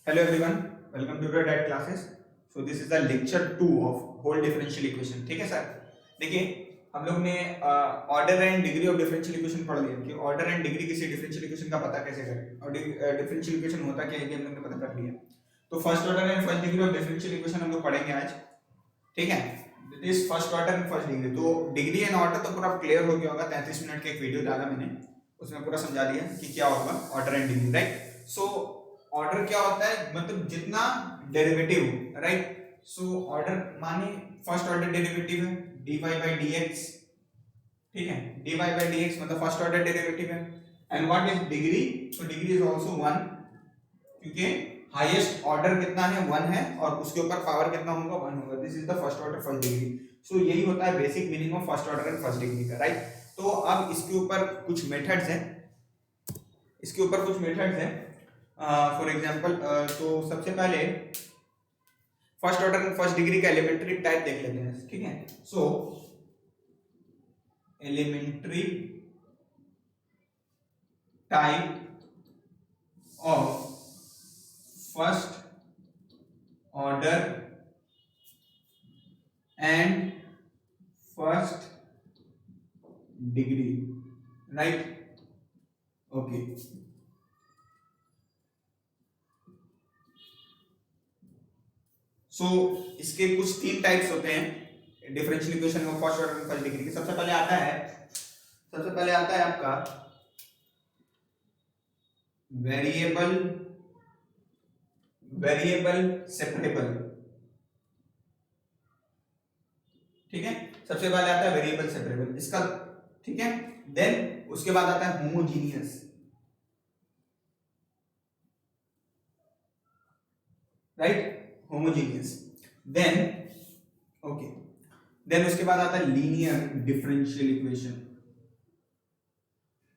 Hello everyone, welcome to your DAT classes. So this is the lecture 2 of whole differential equation. ठीक है sir, देखिए हम लोग ने order and degree of differential equation पढ़ लिया कि ऑर्डर एंड डिग्री किसी डिफरेंशियल इक्वेशन का पता कैसे करें और डिफरेंशियल इक्वेशन होता क्या है ये हम लोग ने पता कर लिया. तो first order and first degree of differential equation हम लोग पढ़ेंगे आज. ठीक है, this first order and first degree. तो डिग्री एंड ऑर्डर तो पूरा क्लियर हो गया होगा. 33 मिनट का एक वीडियो डाला मैंने, उसमें पूरा समझा दिया कि क्या होगा order and degree. Right, so order क्या होता है, मतलब जितना डेरिवेटिव. राइट, सो ऑर्डर माने फर्स्ट ऑर्डर डेरिवेटिव है dy by dx. ठीक है, dy by dx मतलब फर्स्ट ऑर्डर डेरिवेटिव है. And what is degree? So degree is also 1, क्योंकि हाईएस्ट ऑर्डर कितना है 1 है और उसके ऊपर पावर कितना होगा 1 होगा. This is the first order first degree. So यही होता है basic meaning of first order and first degree का. राइट, तो अब इसके ऊपर कुछ मेथड्स हैं, इसके ऊपर कुछ मेथड्स हैं. फॉर एग्जांपल तो सबसे पहले first order and first degree का एलिमेंट्री टाइप देख लेते हैं. ठीक है, so elementary type of first order and first degree. Right, okay. So इसके कुछ 3 टाइप्स होते हैं डिफरेंशियल इक्वेशन में फर्स्ट ऑर्डर फर्स्ट डिग्री के. सबसे पहले आता है आपका वेरिएबल सेपरेबल. ठीक है, सबसे पहले आता है वेरिएबल सेपरेबल इसका. ठीक है, देन उसके बाद आता है homogeneous. Right, homogeneous. Then okay, then उसके बाद आता है linear differential equation.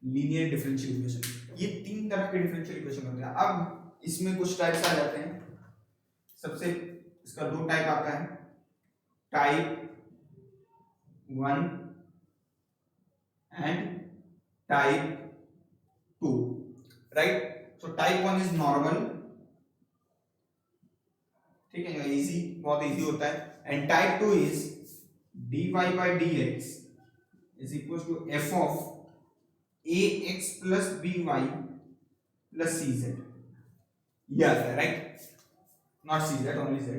Linear differential equation, ये 3 तरह के डिफरेंशियल इक्वेशन होते हैं. अब इसमें कुछ टाइप्स आ जाते हैं. सबसे इसका 2 टाइप आता है, type 1 and type 2. Right, so type 1 is normal. ठीक है, इजी, बहुत इजी होता है. And type 2 is dy by dx is equals to f of ax plus by plus cz. yes, right, not cz, only z.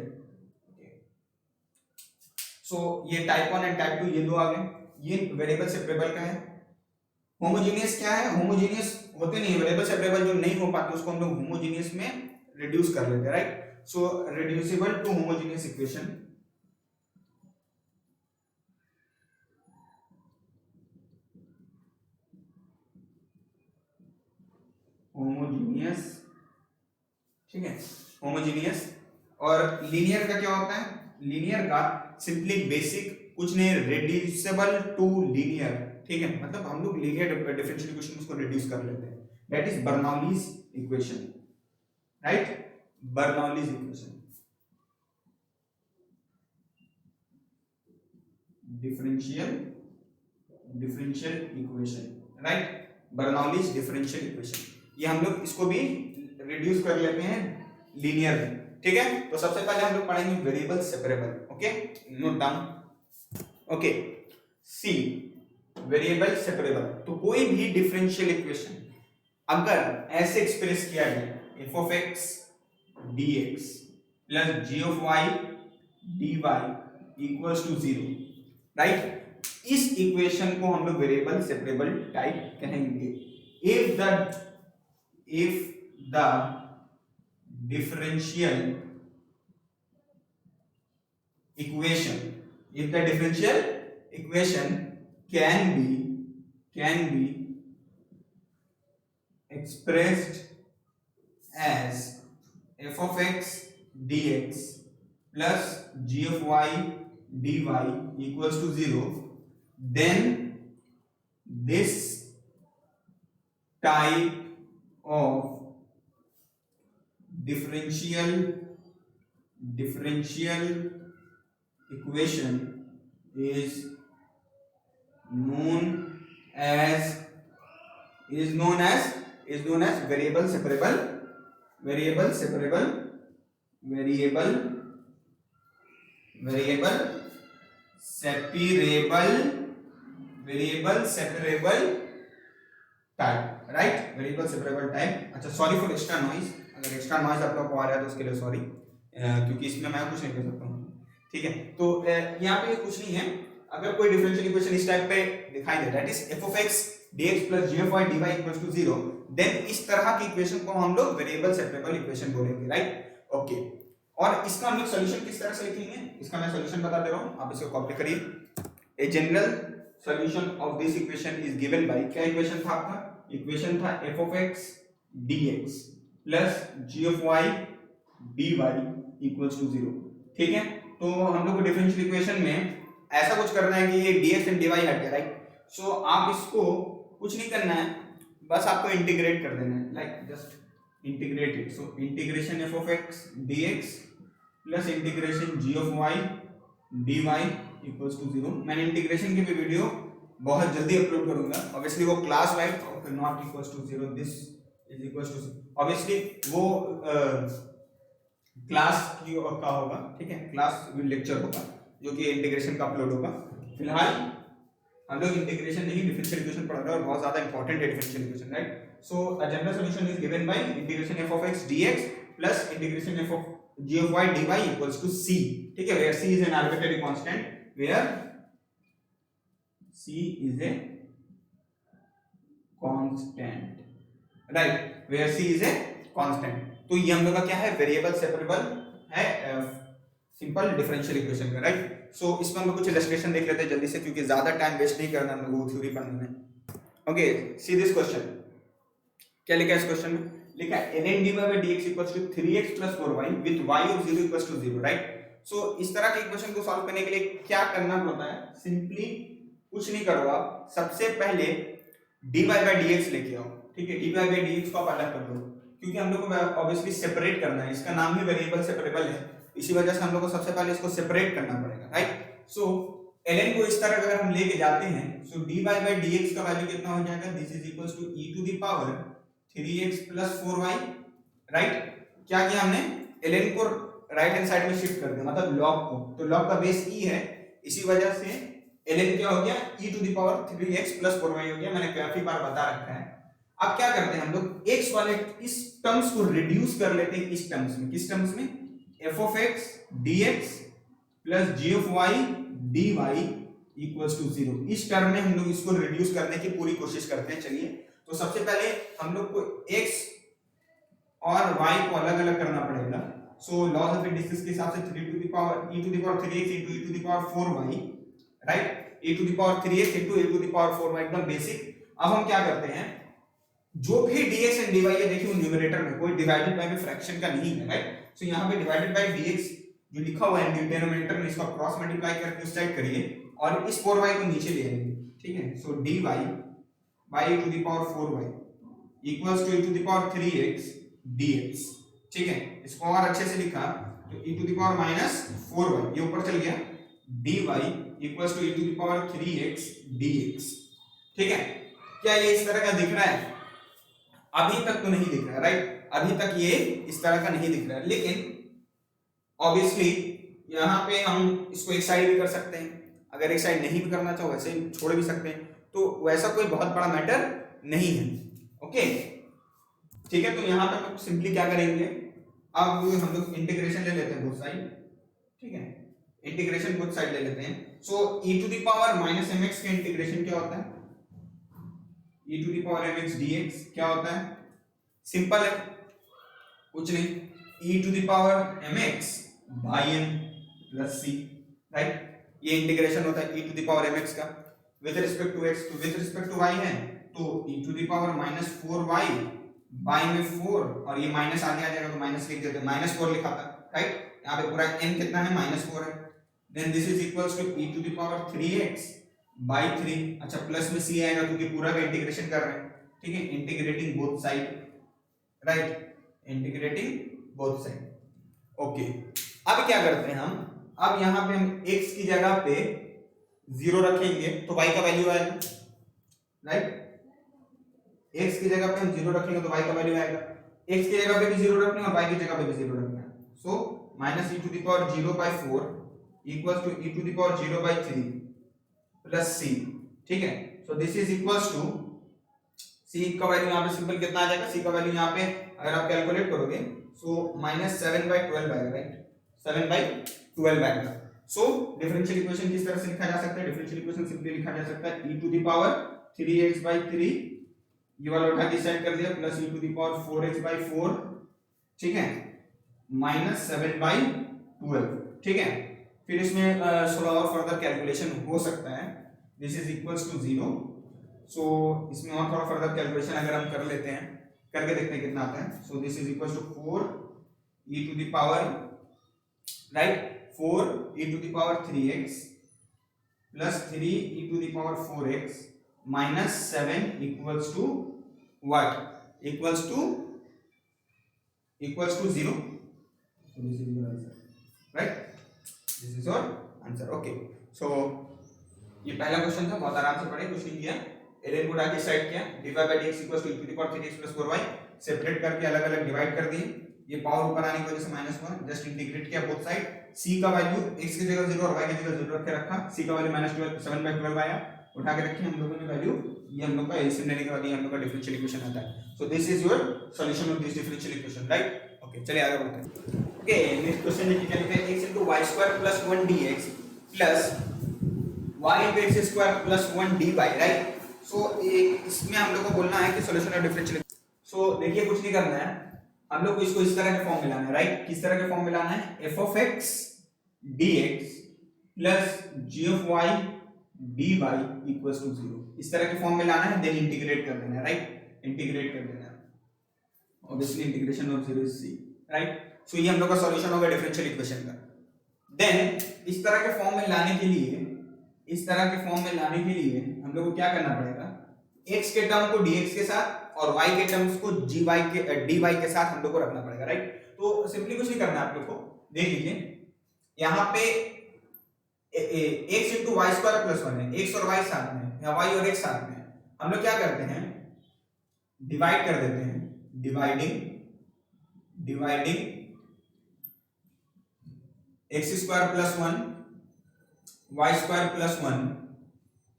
okay, so ये type 1 and type 2 ये दो आ गए. ये वेरिएबल सेपरेबल का है. होमोजेनियस क्या है? होमोजेनियस होते नहीं, वेरिएबल सेपरेबल जो नहीं हो पाते उसको हम लोग होमोजेनियस में रिड्यूस कर लेते हैं. Right, so reducible to homogeneous equation. Homogeneous, ठीक है, होमोजेनियस. और लीनियर का क्या होता है? लीनियर का सिंपली बेसिक कुछ नहीं, रिड्यूसिबल टू लीनियर. ठीक है, मतलब हम लोग लीनियर डिफरेंशियल इक्वेशन उसको रिड्यूस कर लेते हैं. That is Bernoulli's equation. Right, Bernoulli's equation, differential equation. Right, Bernoulli's differential equation. ये हम लोग इसको भी रिड्यूस कर लेते हैं लीनियर में. ठीक है, तो सबसे पहले हम लोग पढ़ेंगे variable separable. Okay, note down. Okay, see variable separable. तो कोई भी डिफरेंशियल इक्वेशन अगर ऐसे एक्सप्रेस किया जाए f of x dx plus g of y dy equals to 0. Right, इस इक्वेशन को हम लोग वेरिएबल सेपरेबल टाइप कहेंगे. if the differential equation can be expressed as f of x dx plus g of y dy equals to 0, then this type of differential equation is known as variable separable variable separable variable variable separable type, right, variable separable type. अच्छा, sorry for extra noise, अगर extra noise आप लोग को आ रहा है तो उसके लिए सॉरी, क्योंकि इसमें मैं कुछ नहीं कर सकता हूँ। ठीक है, तो यहाँ पे कुछ नहीं है। अगर कोई डिफरेंशियल इक्वेशन इस टाइप पे दिखाई दे, that is f of x dx plus g of y dy equals to 0, then इस तरह की इक्वेशन को हम लोग वेरिएबल सेपरेबल इक्वेशन बोलेंगे, राइट। ओके, और इसका हम लोग सॉल्यूशन किस तरह से लिखेंगे, इसका मैं सॉल्यूशन बता दे रहा हूँ, आप इसको कॉपी करिए। A general solution of this equation is given by, क्या इक्वेशन था आपका, इक्वेशन था f of x dx plus g of y dy equals to 0। ठीक है, तो हम लोग को डिफरेंशियल इक्वेशन में ऐसा कुछ करना है कि ये dx एंड dy हट गया, राइट। सो आप इसको कुछ नहीं करना है, बस आपको इंटीग्रेट कर देना है, like just integrate it. So integration f of x dx plus integration g of y dy equals to 0। मैंने इंटीग्रेशन की भी वीडियो बहुत जल्दी अपलोड करूंगा, ऑब्वियसली वो क्लास वाइज, और not equals to 0, this is equals to, obviously वो class की का होगा, ठीक है, क्लास लेक्चर होगा जो कि इंटीग्रेशन का अपलोड होगा। फिलहाल हम लोग इंटीग्रेशन नहीं डिफरेंशियल इक्वेशन पढ़ रहे हैं, और बहुत ज्यादा इंपॉर्टेंट है differential equation, right. So a general solution is given by integration f of x dx plus integration f of g of y dy equals to c, ठीक है, where c is an arbitrary constant, where c is a constant, right, where c is a constant. तो ये हम लोग का क्या है, variable separable है, सिंपल डिफरेंशियल इक्वेशन का, राइट। सो इसमें हम लोग कुछ इलस्ट्रेशन देख लेते हैं जल्दी से, क्योंकि ज्यादा टाइम वेस्ट नहीं करना हम लोगों को थ्योरी पढ़ने में। ओके, सी दिस क्वेश्चन, क्या लिखा है इस क्वेश्चन में, लिखा है ln dy by dx equals to 3x plus 4y with y of 0 equals to 0, right. सो इस तरह के इक्वेशन को सॉल्व करने के लिए क्या करना पड़ता है, सिंपली कुछ नहीं करो आप, सबसे पहले dy by dx लेके आओ, ठीक है, dy by dx को आप अलग कर दो, क्योंकि हम लोग को ऑब्वियसली सेपरेट करना है, इसका नाम ही वेरिएबल सेपरेबल है, इसी वजह से हम लोग को सबसे पहले इसको सेपरेट करना पड़ेगा, राइट। सो ln को इस तरह अगर हम लेके जाते हैं, सो dy by dx का वैल्यू कितना हो जाएगा, this is equals to e to the power 3x plus 4y, right. क्या किया हमने, ln को राइट हैंड साइड में शिफ्ट कर दिया, मतलब log को, तो log का बेस e है, इसी वजह से ln क्या हो गया, e to the power 3x plus 4y हो गया, मैंने काफी बार बता रखा है। अब क्या करते हैं हम लोग, x वाले इस टर्म्स को रिड्यूस कर लेते हैं इस टर्म्स में, किस टर्म्स में, f of x dx plus g of y dy equals to 0, इस टर्म में हम लोग इसको रिड्यूस करने की पूरी कोशिश करते हैं। चलिए, तो सबसे पहले हम लोग को x और y को अलग अलग करना पड़ेगा। सो लॉज ऑफ डिस्टेंस के हिसाब से 3 to the power e to the power 3x into e to the power 4y, right, e to the power 3x into e to the power 4y, एकदम बेसिक। अब हम क्या करते हैं, जो भी dx एंड dy है, देखिए न्यूमरेटर में कोई डिवाइडेड बाय में फ्रैक्शन का नहीं है, राइट। सो यहाँ पे डिवाइडेड बाय dx जो लिखा हुआ है डिनोमिनेटर में, इसका क्रॉस मल्टीप्लाई करके उस साइड करिए और इस 4y को नीचे ले आइए, ठीक है। सो dy by e to the power 4y equals to e to the power 3x dx, ठीक है। इसको और अच्छे से लिखा तो e to the power minus 4y, ये ऊपर चल गया, dy equals to e to the power 3x dx, ठीक है। क्या ये इस तरह का दिख रहा है, अभी तक तो नहीं दिख रहा है, राइट, अभी तक ये इस तरह का नहीं दिख रहा है, लेकिन ऑब्वियसली यहाँ पे हम इसको एक साइड भी कर सकते हैं, अगर एक साइड नहीं भी करना चाहो वैसे ही छोड़ भी सकते हैं, तो वैसा कोई बहुत बड़ा मैटर नहीं है, ओके, ठीक है। तो यहाँ पे हम सिंपली क्या करेंगे, अब हम लोग इंटीग्रेशन ले लेते हैं बोथ साइड, ठीक है, इंटीग्रेशन बोथ साइड ले लेते हैं। So e to the power minus mx का इंटीग्रेशन क्या होता है, e to the power mx dx क्या होता है, सिंपल है, कुछ नहीं, e to the power mx by n plus c, right, ये इंटीग्रेशन होता है e to the power mx का विद रिस्पेक्ट टू x, तो विद रिस्पेक्ट टू y है तो e to the power minus 4y by में 4, और ये माइनस आगे आ जाएगा तो माइनस लिख देते हैं, माइनस 4 लिखा था, राइट। यहाँ पे पूरा n कितना है, माइनस 4 है, then this is equals to e to the power 3x by 3, अच्छा प्लस में c आएगा क्योंकि पूरा का इंटीग्रेशन कर रहे हैं, ठीक है, integrating both side, right, integrating both side, okay. अब क्या करते हैं हम, अब यहाँ पे हम x की जगह पे 0 रखेंगे तो y का वैल्यू आएगा, राइट, x की जगह पे हम 0 रखेंगे तो y का वैल्यू आएगा, x की जगह पे भी 0 रखना है और y की जगह पे भी 0 रखना है। So minus e to the power 0/4 equals to e to the power 0/3 plus c। ठीक है, so this is equals to c का वैल्यू यहाँ पे सिंपल कितना आ जाएगा, c का वैल्यू यहाँ पे अगर आप कैलकुलेट करोगे सो -7/12 आएगा, राइट, 7/12 आएगा। सो डिफरेंशियल इक्वेशन किस तरह से लिखा जा सकता है, डिफरेंशियल इक्वेशन सिंपली लिखा जा सकता है e to the power 3x/3, ये वाला उठा के साइड कर दिया, plus e to the power 4x/4, ठीक है, -7/12, ठीक है। फिर इसमें थोड़ा और फर्दर कैलकुलेशन हो सकता है, दिस इज इक्वल्स टू 0। सो इसमें और थोड़ा फर्दर कैलकुलेशन अगर हम कर लेते हैं, करके देखते हैं कितना आता है। So this is equals to 4 e to the power, right, 4 e to the power 3x plus 3 e to the power 4x minus 7 equals to what, equals to 0। So this is your answer, right? This is your answer. Okay. So ये पहला question था, बहुत आराम से पढ़े, कुछ नहीं किया, ln को डाल के साइड किया, dy/dx = e to the power 3x + 4y, separate करके अलग अलग डिवाइड कर दिए, ये पावर ऊपर आने की वजह से -1, जस्ट इंटीग्रेट किया बोथ साइड, c का वैल्यू x की जगह 0 और y की जगह 0 रख के रखा, c का वैल्यू -7/12 आया, उठा के रखिए हम लोगों ने वैल्यू, ये हम लोग का एलसीएम लेने के बाद ये हम लोग का डिफरेंशियल इक्वेशन आता है। So this is your solution of this differential equation, right. Okay, चलिए आगे बढ़ते हैं। ओके, नेक्स्ट क्वेश्चन देखिए, क्या लिखा है, x * y² + 1 dx plus y * x² + 1 dy, right. So इसमें हम लोग को बोलना है कि सॉल्यूशन ऑफ डिफरेंशियल। सो देखिए कुछ नहीं करना है, हम लोग को इसको इस तरह के फॉर्म में लाना है, राइट। किस तरह के फॉर्म में लाना है, f(x) dx plus g(y) dy = 0, इस तरह के फॉर्म में लाना है, देन इंटीग्रेट कर देना है, राइट, इंटीग्रेट कर देना है, obviously integration of 0 is c, right. So ये हम लोग का सॉल्यूशन होगा डिफरेंशियल इक्वेशन का। देन इस तरह के फॉर्म में लाने के लिए, इस तरह के फॉर्म में लाने के लिए हम लोग को क्या करना पड़ेगा, x के टर्म को dx के साथ और y के टर्म्स को dy के साथ हम लोग को रखना पड़ेगा, राइट। तो सिंपली कुछ नहीं करना है आप लोग को, देख लीजिए यहाँ पे x * y² + 1 है, x और y साथ में या y और x साथ में, हम लोग क्या करते हैं, डिवाइड कर देते हैं, dividing x² + 1 y² + 1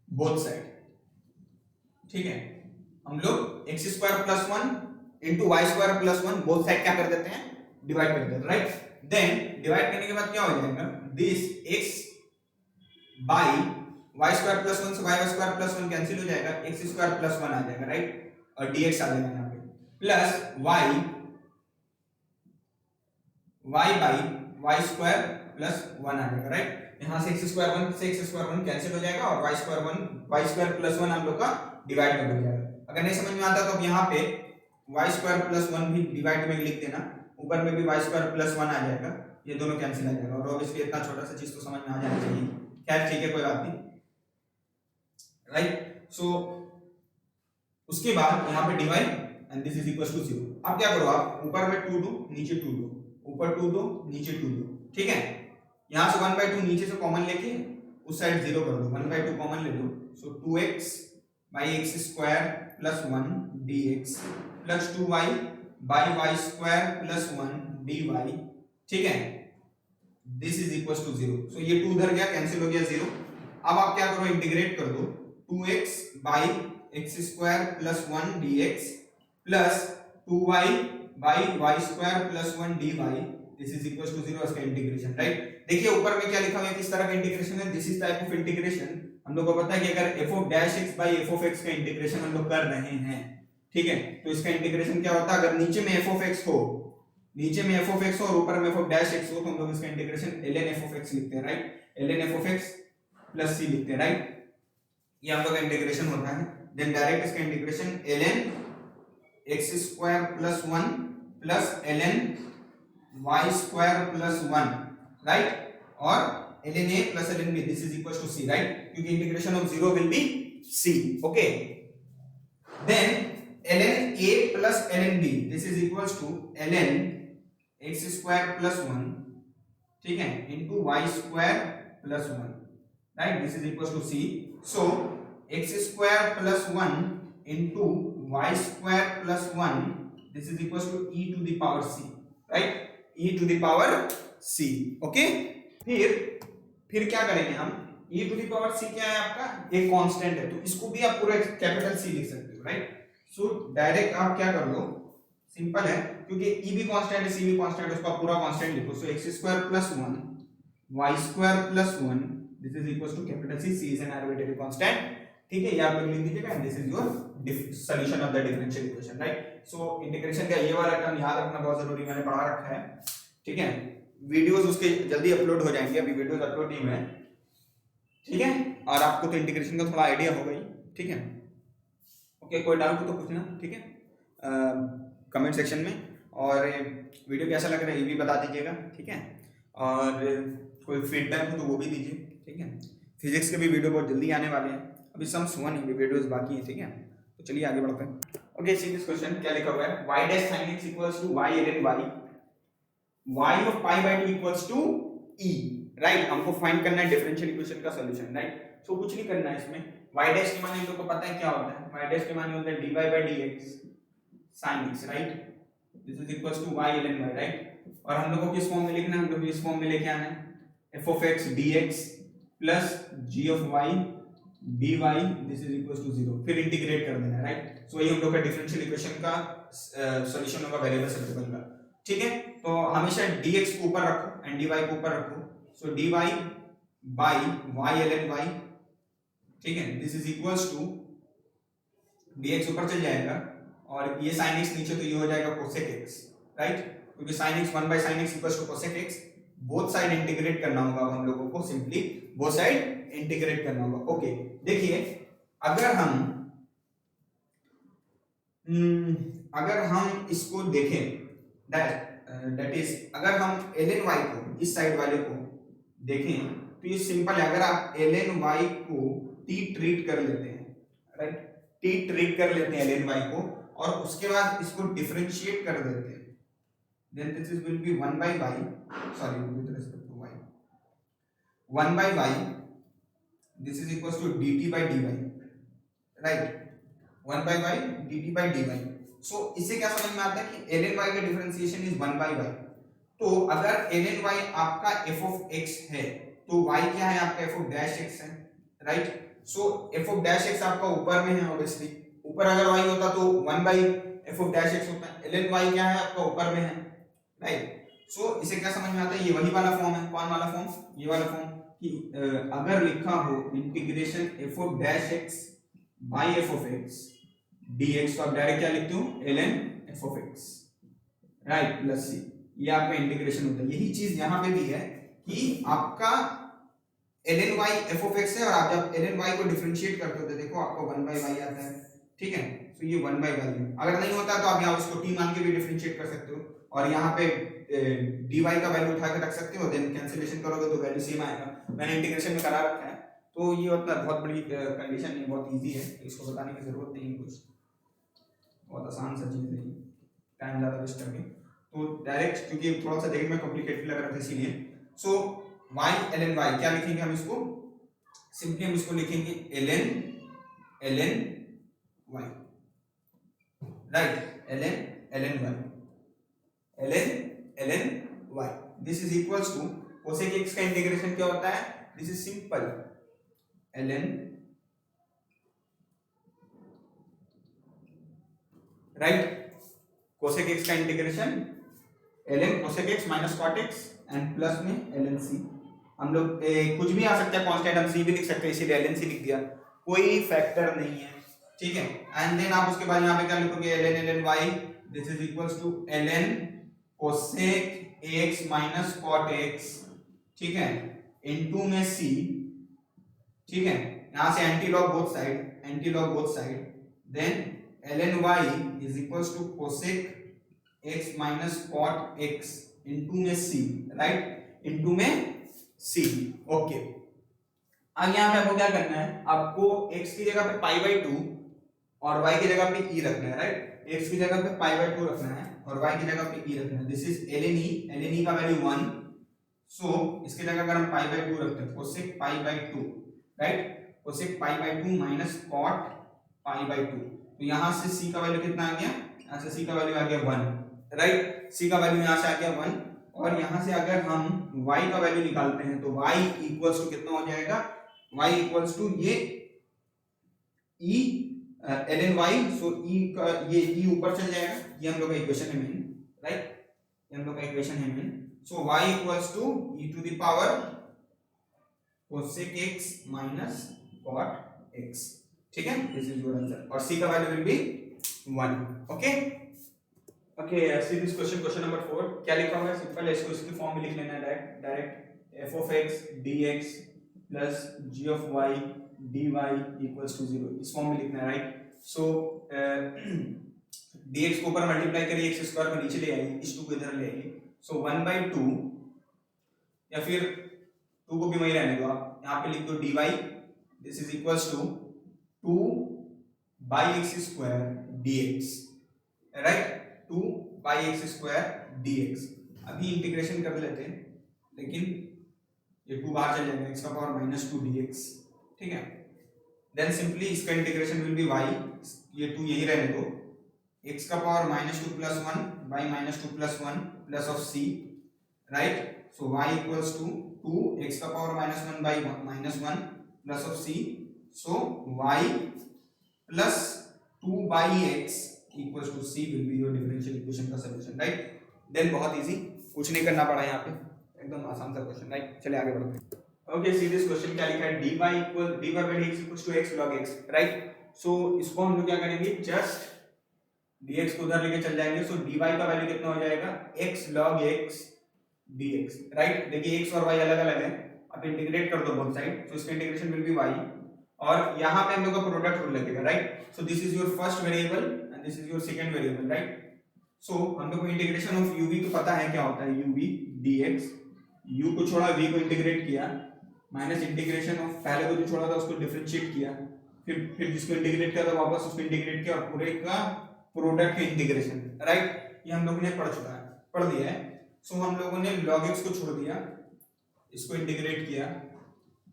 both side, ठीक है। हम लोग x² + 1 into y² + 1 both side क्या कर देते हैं, डिवाइड कर देते हैं, राइट। देन डिवाइड करने के बाद क्या हो जाएगा, दिस x by y² + 1 से y² + 1 कैंसिल हो जाएगा, x² + 1 आ जाएगा, राइट, और dx आ जाएगा यहाँ पे, प्लस y by y² + 1 आ जाएगा, राइट। यहाँ से x² 1 से x² 1 कैंसिल हो जाएगा और y² + 1 हम लोग का डिवाइड में बन जाएगा। अगर नहीं समझ में आता तो अब यहाँ पे y² + 1 भी डिवाइड में लिख देना, ऊपर में भी y² + 1 आ जाएगा, ये दोनों कैंसिल आ जाएगा, और ऑब्वियसली इतना छोटा सा चीज तो समझ में आ जाना चाहिए, खैर ठीक है कोई बात नहीं, राइट। सो उसके बाद यहाँ पे divide and this is equal to 0। अब क्या करो, आप ऊपर में 2 दो, नीचे 2 दो, ऊपर 2 दो, नीचे 2 दो, ठीक है। यहाँ से 1/2 नीचे से कॉमन लेके उस साइड 0 कर दो, 1/2 कॉमन ले लो, सो 2x by x² + 1 dx plus 2y by y² + 1 dy, ठीक है, दिस इज इक्वल टू 0। सो ये 2 उधर गया, कैंसिल हो गया 0। अब आप क्या करो, इंटीग्रेट कर दो, 2x by x² + 1 dx plus 2y by y² + 1 dy, this is equal to 0, इसका इंटीग्रेशन, राइट। देखिए ऊपर में क्या लिखा हुआ है, किस तरह का इंटीग्रेशन है, this is type of integration. हम लोग को पता है कि अगर f(-x) by f(x) का इंटीग्रेशन हम लोग कर रहे हैं, ठीक है, तो इसका इंटीग्रेशन क्या होता है, अगर नीचे में f(x) हो, नीचे में f(x) हो और ऊपर में f(-x) हो, तो हम लोग इसका इंटीग्रेशन ln f(x) लिखते हैं, राइट, ln f(x) + c लिखते हैं, राइट, ये हम लोग का इंटीग्रेशन होता है। देन डायरेक्ट इसका integration ln x² + 1 plus ln y² + 1, right, और ln a plus ln b, this is equals to c, right, क्योंकि integration of 0 will be c, okay। then ln a plus ln b, this is equals to ln x² + 1, ठीक है, into y² + 1, right, this is equals to c। so x² + 1 into y² + 1 this is equal to e to the power c, right, e to the power c, okay. फिर क्या करेंगे हम, e to the power c क्या है आपका, एक constant है, तो इसको भी आप पूरा कैपिटल C लिख सकते हो, राइट। सो डायरेक्ट आप क्या कर लो, सिंपल है, क्योंकि e भी कांस्टेंट है, c भी कांस्टेंट है, उसको आप पूरा कांस्टेंट लिखो। So x square plus 1 y square plus 1 this is equal to capital C is an arbitrary constant, ठीक है, ये आप लिख दीजिएगा, and this is your solution of the differential equation, right. So integration का ये वाला टर्म याद रखना बहुत जरूरी, मैंने पढ़ा रखा है, ठीक है। वीडियोस उसके जल्दी अपलोड हो जाएंगे, अभी वीडियोस अपलोड नहीं हुए, ठीक है, और आपको तो इंटीग्रेशन का थोड़ा आइडिया होगा ही, ठीक है, ओके। कोई डाउट हो तो पूछना, ठीक है, कमेंट सेक्शन में, और वीडियो कैसा लग रहा है ये भी बता दीजिएगा, ठीक है, और कोई फीडबैक हो तो वो भी दीजिए, ठीक है। फिजिक्स के भी वीडियो बहुत जल्दी आने वाले हैं, अभी सम्स हुआ नहीं, वीडियोस बाकी हैं, ठीक है। तो चलिए आगे बढ़ते हैं। ओके, सी दिस क्वेश्चन क्या लिखा हुआ है, y dash sin x equals to y ln y of pi by 2 equals to e, right. हमको फाइंड करना है डिफरेंशियल इक्वेशन का सॉल्यूशन, राइट। सो कुछ नहीं करना है इसमें, y डैश के माने हम लोग को पता है क्या होता है, y डैश के माने होता है dy by dx sin x, right, this is equals to y ln y, right. और हम लोग को किस फॉर्म में लिखना है, हम लोग इस फॉर्म में लेके आना है f of x dx plus g of y dy this is equals to 0, फिर इंटीग्रेट कर देना है, राइट। सो ये हम लोग का डिफरेंशियल इक्वेशन का सॉल्यूशन होगा वेरिएबल सेपरेबल का, ठीक है। तो हमेशा dx को ऊपर रखो एंड dy को ऊपर रखो, so dy by y ln y, ठीक है, this is equals to dx ऊपर चल जाएगा और ये sin x नीचे, तो ये हो जाएगा cosec x, राइट, क्योंकि sin x 1 by sin x equals to cosec x, both side integrate करना होगा हम लोगों को, सिंपली बोथ साइड इंटीग्रेट करना होगा, ओके। देखिए अगर हम इसको देखें, दैट इज अगर हम ln y को इस साइड वाले को देखें तो ये सिंपल है, अगर आप ln y को t ट्रीट कर लेते हैं, राइट, t ट्रीट कर लेते हैं ln y को, और उसके बाद इसको डिफरेंशिएट कर देते हैं, then this is will be 1 by y, sorry, with respect to y, 1 by y this is equals to dt by dy, right, 1 by y dt by dy। so इससे क्या समझ में आता है कि ln y का डिफरेंशिएशन इज 1 by y, तो अगर ln y आपका f of x है तो y क्या है आपका f of dash x है, right. So f of dash x आपका ऊपर में है, ऑब्वियसली ऊपर अगर y होता तो 1 by f of dash x होता है, ln y क्या है आपका ऊपर में है, राइट। सो इसे क्या समझ में आता है, ये वही वाला फॉर्म है, कौन वाला फॉर्म, ये वाला फॉर्म, कि अगर लिखा हो integration f of dash x by f of x dx, तो आप डायरेक्ट क्या लिखते हो, ln f of x, right, plus c, ये आपका इंटीग्रेशन होता है। यही चीज यहाँ पे भी है कि आपका ln y f of x है, और आप जब ln y को डिफरेंशिएट करते हो तो देखो आपको 1 by y आता है, ठीक है। तो ये 1 by y है, अगर नहीं होता तो आप यहाँ उसको t मान के भी डिफरेंशिएट कर सकते हो, और यहाँ पे dy का वैल्यू उठा के रख सकते हो, देन कैंसिलेशन करोगे तो वैल्यू सेम आएगा, मैंने इंटीग्रेशन में करा रखा है। तो ये उतना बहुत बड़ी कंडीशन नहीं, बहुत इजी है, इसको बताने की जरूरत नहीं है, कुछ बहुत आसान सा चीज है, टाइम ज़्यादा वेस्ट करके, तो डायरेक्ट, क्योंकि थोड़ा सा देखने में कॉम्प्लिकेटेड लग रहा था इसीलिए। सो y ln y क्या लिखेंगे हम इसको, सिंपली हम इसको लिखेंगे ln y, right, ln y, this is equals to cosec x का इंटीग्रेशन क्या होता है, this is simple ln, right, cosec x का integration ln cosec x minus cot x and plus में ln c, हम लोग कुछ भी आ सकता है कांस्टेंट, हम c भी लिख सकते हैं, इसीलिए ln c लिख दिया, कोई फैक्टर नहीं है, ठीक है। एंड देन आप उसके बाद यहाँ पे क्या लिखोगे, ln y this is equals to ln cosec x minus cot x, ठीक है, इनटू में c, ठीक है, यहाँ से anti log both side, then ln y is equals to cosec x minus cot x into में c, राइट, इनटू में c, okay. अब यहाँ पे आपको क्या करना है, आपको x की जगह पे पाई बाई 2 और y की जगह पे e रखना है, राइट, x की जगह पे पाई बाई 2 रखना है और y की जगह पे e रखना है, दिस इज ln e का वैल्यू 1, सो इसकी जगह अगर हम पाई बाई 2 रखते हैं, cosec pi by 2, right, cosec pi by 2 minus cot pi by 2, तो यहाँ से c का वैल्यू कितना आ गया, यहाँ से c का वैल्यू आ गया 1, राइट। c का वैल्यू यहाँ से आ गया 1, और यहाँ से अगर हम y का वैल्यू निकालते हैं तो y इक्वल्स टू कितना हो जाएगा, y इक्वल्स टू ये e ln y, सो e का ये e ऊपर चल जाएगा, ये हम लोग का इक्वेशन है मेन, राइट, ये हम लोग का इक्वेशन है मेन। So y equals to e to the power cosec x minus cot x, ठीक है, दिस इज योर आंसर, और c का value will be 1, okay. Okay, see this question, question number 4, क्या लिखा हुआ है, सिंपल है, इसको इसकी फॉर्म में लिख लेना है, direct f of x dx plus g of y dy equals to 0, इस फॉर्म में लिखना है, राइट। सो dx को ऊपर मल्टीप्लाई करिए, x स्क्वायर को नीचे ले आइए, इस 2 को इधर ले आइए, सो 1/2, या फिर 2 को भी वही रहने दो आप, यहाँ पे लिख दो dy, this is equals to 2/x square dx, right, 2/x square dx। अभी इंटीग्रेशन कर लेते हैं, लेकिन ये 2 बाहर चल जाएगा, x का पावर -2 dx, ठीक है। देन सिंपली इसका इंटीग्रेशन विल बी y, ये 2 यही रहने दो, x का power -2 + 1 by -2 + 1 plus of c, right. So y equals to 2 x का power -1 by -1 plus of c, so y plus 2/x equals to c will be your differential equation का solution, right। Then बहुत easy, कुछ नहीं करना पड़ा यहाँ पे, एकदम आसान सा क्वेश्चन, राइट। चलिए आगे बढ़ते हैं। ओके, सी दिस क्वेश्चन, क्या लिखा है, dy by dx equals to x log x, right. So इसको हम लोग क्या करेंगे, जस्ट dx को उधर लेके चल जाएंगे, सो dy का वैल्यू कितना हो जाएगा, x log x dx, right. देखिए x और y अलग अलग है, अब इंटीग्रेट कर दो बोथ साइड, तो इसका इंटीग्रेशन विल बी y, और यहाँ पे हम लोग का प्रोडक्ट रूल लगेगा, right. So this is your first variable and this is your second variable, right. So हम लोग को इंटीग्रेशन ऑफ uv तो पता है क्या होता है, uv dx, u को छोड़ा v को इंटीग्रेट किया, माइनस इंटीग्रेशन ऑफ पहले को जो छोड़ा था उसको डिफरेंशिएट किया, फिर जिसको इंटीग्रेट किया था वापस उसको इंटीग्रेट किया, और पूरे का प्रोडक्ट के इंटीग्रेशन, राइट। ये हम लोगों ने पढ़ लिया है। सो हम लोगों ने log x को छोड़ दिया, इसको इंटीग्रेट किया,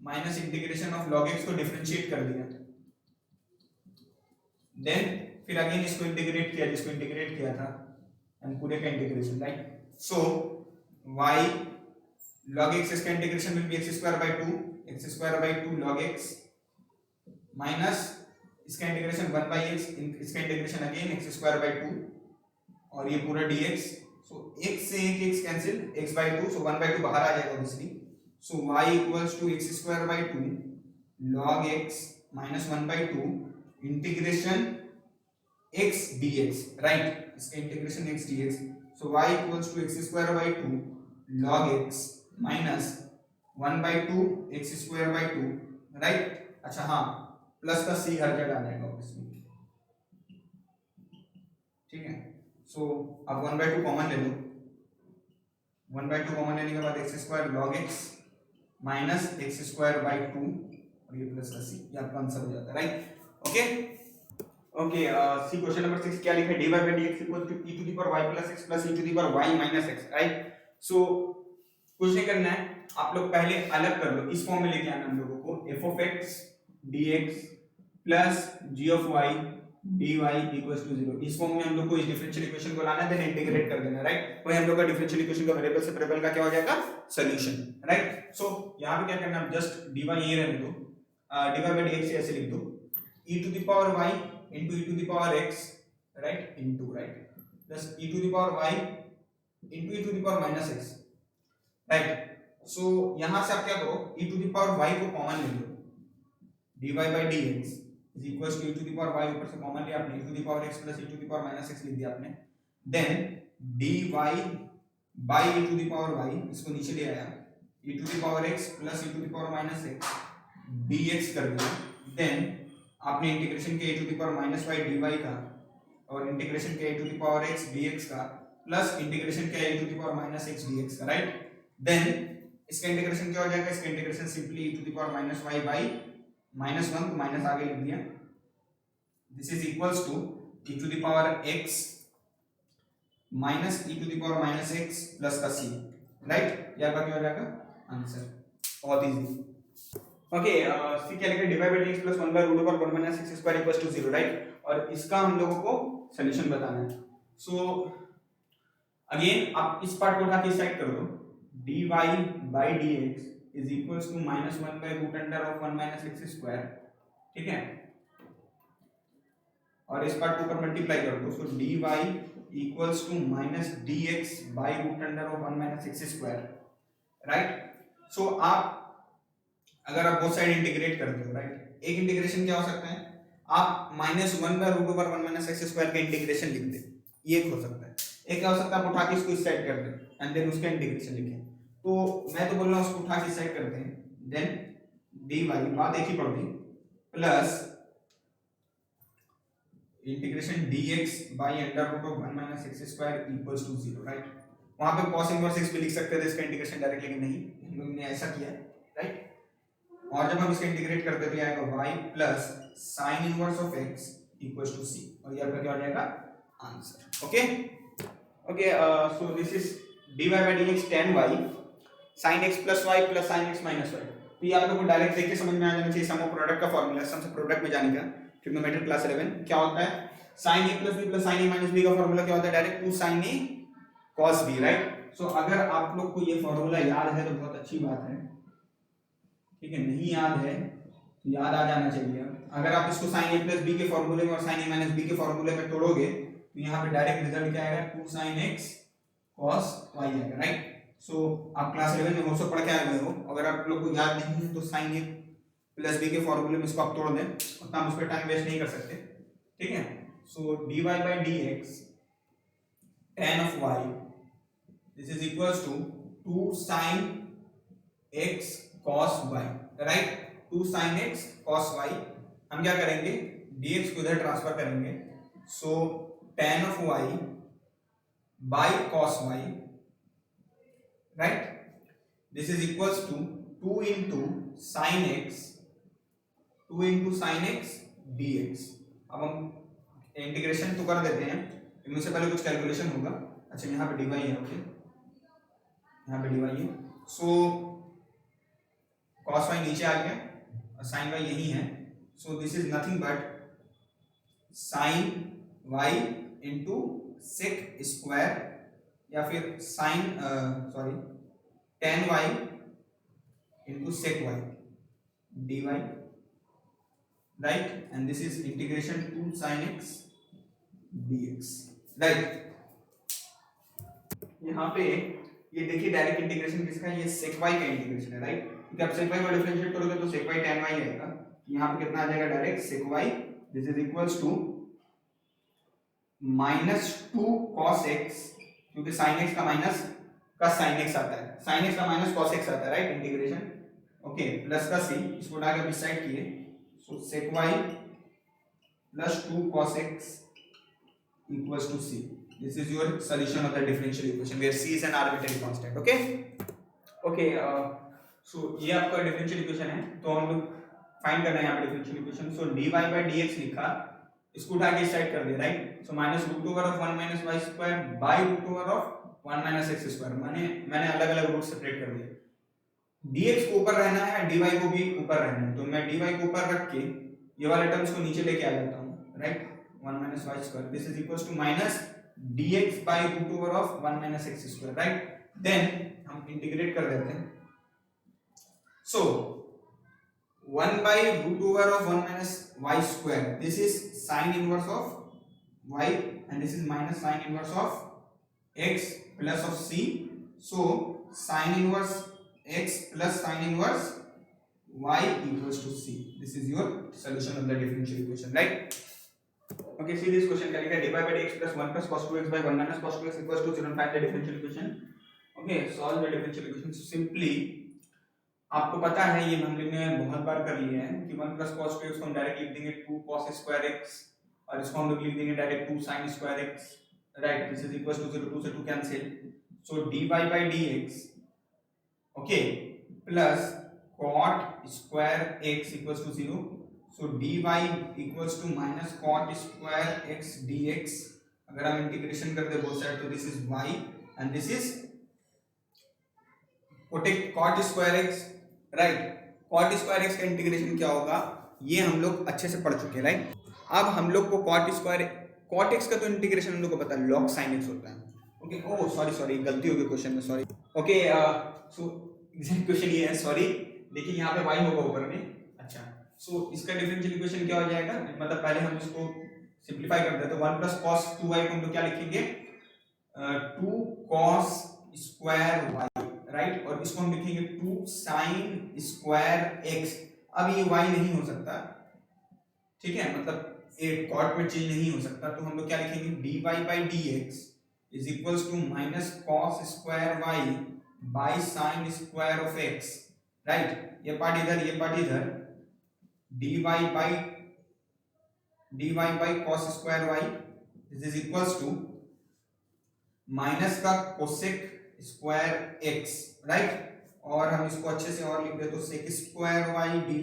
minus integration of log x को डिफरेंशिएट कर दिया, देन फिर अगेन इसको इंटीग्रेट किया जिसको इंटीग्रेट किया था, एंड पूरे का integration, right. So y log x, इसका integration will B x² log x minus इसका इंटीग्रेशन 1/x, इसका इंटीग्रेशन अगेन x²/2, और ये पूरा dx। सो x से एक x कैंसिल, x/2, सो 1/2 बाहर आ जाएगा obviously. So y equals to x²/2 log x minus 1/2 integration x dx, right, इसका integration x dx। So y equals to x²/2 log x minus 1/2 x²/2, right. अच्छा हाँ, plus का c हर जगह आ जाएगा obviously, ठीक है। सो अब 1/2 कॉमन ले लो, 1/2 कॉमन लेने के बाद x² log x minus x²/2, और ये प्लस का c, ये आपका आंसर हो जाता है, राइट। ओके ओके, सी क्वेश्चन नंबर 6, क्या लिखा है, dy by dx equals to e to the power y plus x plus e to the power y minus x, right. So कुछ नहीं करना है, आप लोग पहले अलग कर लो, इस फॉर्म में लेके आना हम लोगों को, f of x dx plus g of y dy equals to 0, इस फॉर्म में हम लोग को इस डिफरेंशियल इक्वेशन को लाना है, देन इंटीग्रेट कर देना, राइट। वही हम लोग का डिफरेंशियल इक्वेशन का वेरिएबल से वेरिएबल का क्या हो जाएगा, सॉल्यूशन, राइट। सो यहां पे क्या करना है, जस्ट dy यही रहने दो, dy by dx ऐसे लिख दो, e to the power y into e to the power x, right, into, right, plus e to the power y into e to the power minus x, right. So यहां से आप क्या करो, e to the power y को common ले लो, dy by dx is equals to e to the power y, ऊपर से common लिया आपने, e to the power x plus e to the power minus x लिख दिया आपने, then dy by e to the power y, इसको नीचे ले आया, e to the power x plus e to the power minus x dx कर दिया, then आपने इंटीग्रेशन के e to the power minus y dy का, और इंटीग्रेशन के e to the power x dx का, प्लस इंटीग्रेशन के e to the power minus x dx का, राइट। देन इसका इंटीग्रेशन क्या हो जाएगा, इसका integration simply e to the power minus y by -1 को माइनस आगे लिख दिया, this is equals to e to the power x minus e to the power minus x plus का c, राइट। ये आपका क्या हो जाएगा, आंसर, बहुत इजी। ओके, सी क्या लिखा है, dy by dx plus 1/√1 minus x² equals to 0, right. और इसका हम लोगों को सॉल्यूशन बताना है, सो अगेन आप इस पार्ट को उठा के इस साइड कर दो, dy by d x is equals to -1 by root under of 1 minus x square, ठीक है, और इस पार्ट को ऊपर मल्टीप्लाई कर दो, so dy equals to minus D X by root under of 1 minus x square, right. So आप अगर आप बोथ साइड इंटीग्रेट करते हो, राइट, एक इंटीग्रेशन क्या हो सकता है, आप -1 by root over 1 minus x square का इंटीग्रेशन लिख दे, ये एक हो सकता है। एक क्या हो सकता है, आप उठा के इसको इस साइड कर दें एंड देन उसका इंटीग्रेशन लिखें। तो मैं तो बोल रहा हूं उसको उठा के इस साइड करते हैं, देन dy बात एक ही पड़ती plus integration dx by under root of 1 minus x square equals to 0, right. वहां पे cos इनवर्स x भी लिख सकते थे इसका इंटीग्रेशन डायरेक्ट, लेकिन नहीं, हम लोग ने ऐसा किया, राइट। और जब हम इसका इंटीग्रेट करते हैं तो आएगा y plus sin inverse of x equals to c, और ये आपका क्या हो जाएगा, answer. Okay okay, so this is dy by dx tan y sin x plus y plus sin x minus y। तो ये आप लोगों को डायरेक्ट देख के समझ में आ जाना चाहिए, सम ऑफ प्रोडक्ट का फार्मूला, सम से प्रोडक्ट में जाने का, ट्रिग्नोमेट्री क्लास 11 क्या होता है, sin a plus b plus sin a minus b का फार्मूला क्या होता है, direct 2 sin a cos b, right. So अगर आप लोग को ये फार्मूला याद है तो बहुत अच्छी बात है, ठीक है, नहीं याद है तो याद आ जाना चाहिए। अगर आप इसको sin a plus b के फार्मूले में और sin a minus b के फार्मूले में तोड़ोगे तो यहाँ पे डायरेक्ट रिजल्ट क्या आएगा, 2 sin x cos y आएगा, राइट। सो आप क्लास 11 में होमवर्क पढ़ के आए हुए हो, अगर आप लोग को याद नहीं है तो sin a plus b के फार्मूले में इसको आप तोड़ दें, उतना हम उस पर टाइम वेस्ट नहीं कर सकते, ठीक है। सो dy by dx tan of y this is equals to 2 sin x cos y, right, 2 sin x cos y। हम क्या करेंगे, dx को इधर ट्रांसफर करेंगे, so tan of y by cos y, right, this is equals to 2 into sin x dx। अब हम integration तो कर देते हैं, इनमें से पहले कुछ कैलकुलेशन होगा। अच्छा, यहाँ पे dy है, ओके, यहाँ पे dy है, सो cos y नीचे आ गया और sin y यही है, so this is nothing but sin y into sec square, या फिर sin sorry tan y into sec y dy, right, and this is integration 2 sin x dx, right. यहाँ पे ये देखिए डायरेक्ट इंटीग्रेशन किसका है, ये sec y का इंटीग्रेशन है, राइट, क्योंकि आप sec y को डिफरेंशिएट करोगे तो sec y tan y आएगा, यहाँ पे कितना आ जाएगा, direct sec y this is equals to -2 cos x, क्योंकि sin x का माइनस का sin x आता है, sin x का माइनस cos x आता है, राइट, इंटीग्रेशन, ओके, प्लस का c, इसको उठा के इस साइड किए, सो sec y plus 2 cos x equals to c। This is your solution of the differential equation where c is an arbitrary constant, okay okay, so ये आपका differential equation है, तो हम लोग फाइंड करना है यहाँ पे differential equation. So dy by dx लिखा, इसको उठा के इस साइड कर दिया, right, so minus root over of 1 minus y square by root over of 1 minus x square, मैंने अलग अलग रूट सेपरेट कर दिया, dx को ऊपर रहना है, dy को भी ऊपर रहना है, तो मैं dy को ऊपर रख के ये वाले टर्म्स को नीचे लेके आ जाता हूँ, right, 1 minus y square, this is equals to minus dx by root over of 1 minus x square, right, then हम इंटीग्रेट कर देते हैं, so 1 by root over of 1 minus y square, this is sin inverse of y and this is minus sin inverse of x plus of c, so sin इनवर्स x plus sin inverse y equals to c। This is your solution of the differential equation, right? Okay, see this question, dy by dx plus 1 plus cos 2x by 1 minus cos 2x equals to 0, find the differential equation। Okay, solve the differential equation। So simply आपको पता है, ये हमने बहुत बार कर लिया है कि 1 plus cos 2x को हम डायरेक्ट लिख देंगे 2 cos square x, और इसको हम लोग लिख देंगे direct 2 sin square x, right, this is equals to 0, 2 से 2 cancel, so dy by dx, okay, plus cot square x equals to 0, so dy equals to minus cot square x dx। अगर हम integration कर they both side तो this is y and this is cot square x, right, cot square x का integration क्या होगा, ये हम लोग अच्छे से पढ़ चुके हैं, राइट। अब हम लोग को cot x का तो इंटीग्रेशन हम लोग को पता है log sin x होता है। ओके, ओ सॉरी गलती हो गई क्वेश्चन में, sorry. Okay, so exact question ये है, सॉरी। देखिए यहाँ पे y होगा ऊपर में। अच्छा, सो इसका डिफरेंशियल इक्वेशन क्या हो जाएगा, मतलब पहले हम इसको सिंपलीफाई करते हैं तो 1 प्लस कॉस 2y को हम लोग क्या लिखेंगे, 2 cos स्क्वायर y, राइट। और इसको हम लिखेंगे 2 sin स्क्वायर x। अब ये y नहीं हो सकता, ठीक है, मतलब एक कॉट में चेंज नहीं हो सकता, तो हम लोग क्या लिखेंगे, dy by dx is equals to minus cos square y by sin square of x, right. ये पार्ट इधर, ये पार्ट इधर, dy by cos square y is equals to minus का कोसेक स्क्वायर x, राइट। और हम इसको अच्छे से और लिख दे तो sec square y dy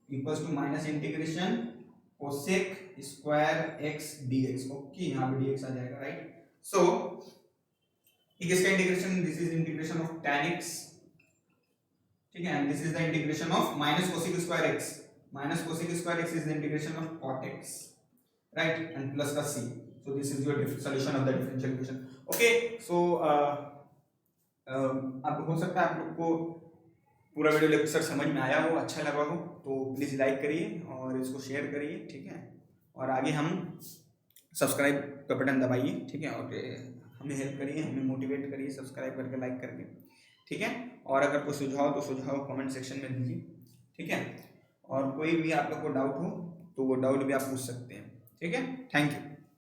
equals to minus integration cosec square x dx। Okay, यहाँ पे dx आ जाएगा, राइट। सो इसका integration, this is integration of tan x, ठीक है, and this is the integration of minus cosec square x, minus cosec square x is the integration of cot x, right, and plus का c। So this is your solution of the differential equation. Okay, so अब हो सकता है आप लोग को पूरा video lecture समझ में आया हो, अच्छा लगा हो, तो प्लीज़ लाइक करिए और इसको शेयर करिए, ठीक है। और आगे हम सब्सक्राइब का बटन दबाइए, ठीक है, और हमें हेल्प करिए, हमें मोटिवेट करिए सब्सक्राइब करके, लाइक करके, ठीक है। और अगर कोई सुझाव तो सुझाव कमेंट सेक्शन में दीजिए, ठीक है। और कोई भी आप लोग को डाउट हो तो वो डाउट भी आप पूछ सकते हैं, ठीक है। Thank you.